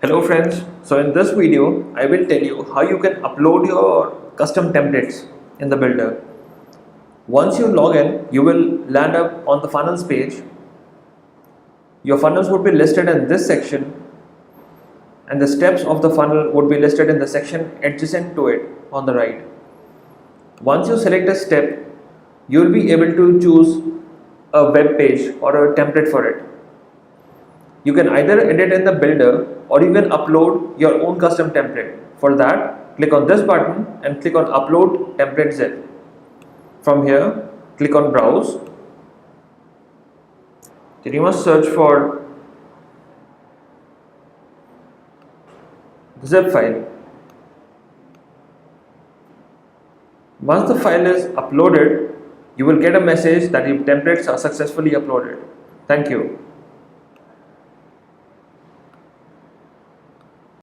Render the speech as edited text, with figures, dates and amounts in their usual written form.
Hello friends, so in this video I will tell you how you can upload your custom templates in the builder. Once you log in, you will land up on the funnels page. Your funnels would be listed in this section and the steps of the funnel would be listed in the section adjacent to it on the right. Once you select a step, you will be able to choose a web page or a template for it. You can either edit in the builder or you can upload your own custom template. For that, click on this button and click on upload template zip. From here, click on browse. Then you must search for the zip file. Once the file is uploaded, you will get a message that your templates are successfully uploaded. Thank you.